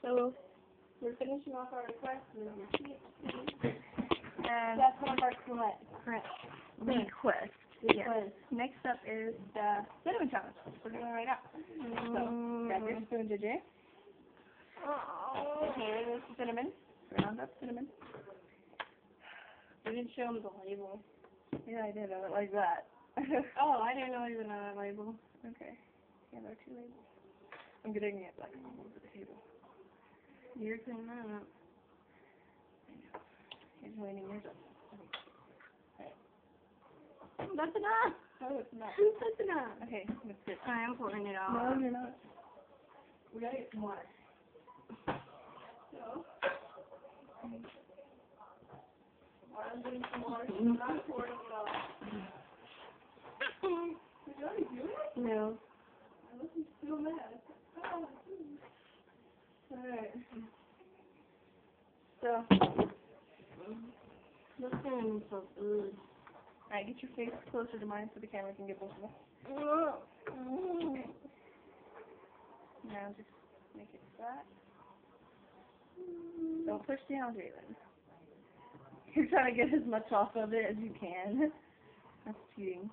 So we're finishing off our requests with your sheet. And that's one of our requests. Yes. Next up is the cinnamon challenge. We're doing it right now. So grab your spoon, JJ. Okay, there's the cinnamon. Ground up cinnamon. We didn't show them the label. Yeah, I did. I went like that. Oh, I didn't know you even had a label. Okay. Yeah, there are two labels. I'm getting it like all over the table. You're cleaning that up. I know. He's waiting yours up. Alright. That's enough! Oh, it's not. That's enough. Okay, that's good. I'm pouring it out. No, you're not. We gotta get some water. So, I'm getting some water. I'm not pouring it all. Did you already do it? No. I wasn't so mad. Oh. Alright. So, this thing is so good. Alright, get your face closer to mine so the camera can get both of us. Okay. Now just make it flat. Don't push down, Jalen. You're trying to get as much off of it as you can. That's cheating.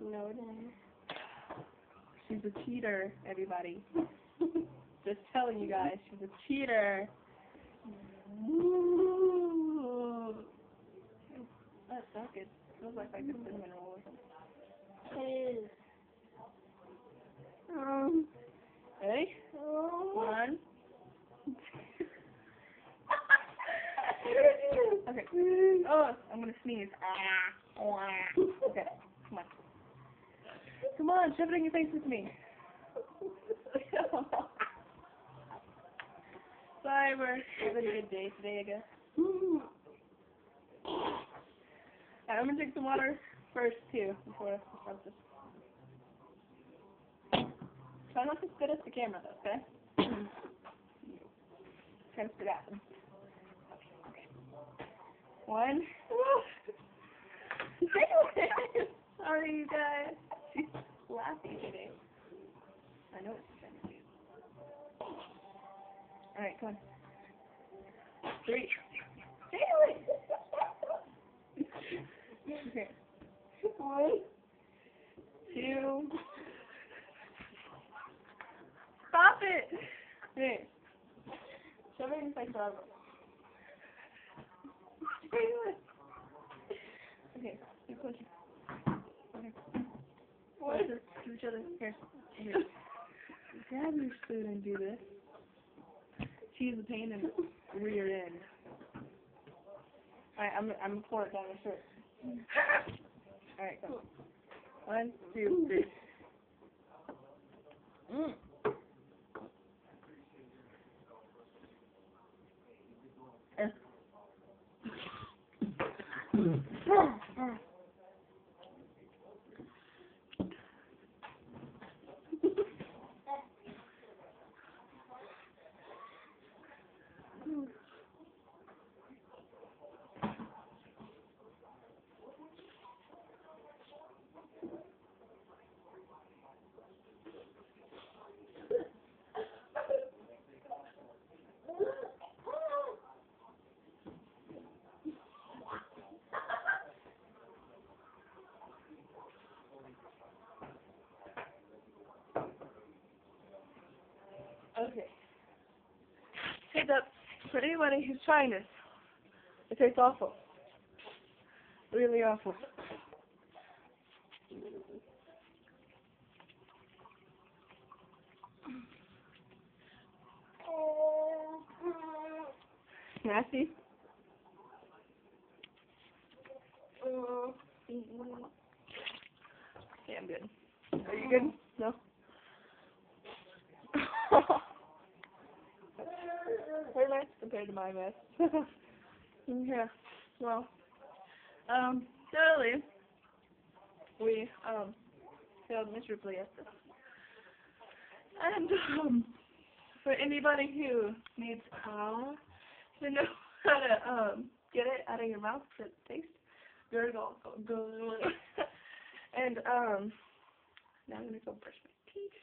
No, it isn't. She's a cheater, everybody. Just telling you guys, she's a cheater. Ooh. That's so good. Feels like a cinnamon roll or something. It is. Ready? 1. Okay. Oh, I'm gonna sneeze. Okay. Come on. Come on, shove it in your face with me. Sorry, we're having a good day today, I guess. Alright, I'm gonna drink some water first, too, before I start this. Try not to spit at the camera, though, okay? Trying to spit at them. Okay. 1. Sorry, you guys. She's laughing today. I know what she's trying to do. Alright, come on. 3. Okay. 1, 2. Stop it! Okay. Shove it in your face forever. Okay, keep pushing. Okay. What? To each other. Here. Grab your spoon and do this. She's a pain in the rear end. Alright, I'm gonna pour it down your shirt. Alright, come on. 1, 2, 3. Okay. Heads up for anybody who's trying this. It tastes awful. Really awful. Nasty? Yeah, I'm good. Are you good? No? Very nice compared to my mess. Yeah. Well, clearly, we, failed miserably at this. And, for anybody who needs, to know how to, get it out of your mouth for taste, gurgle, go. And, now I'm gonna go brush my teeth.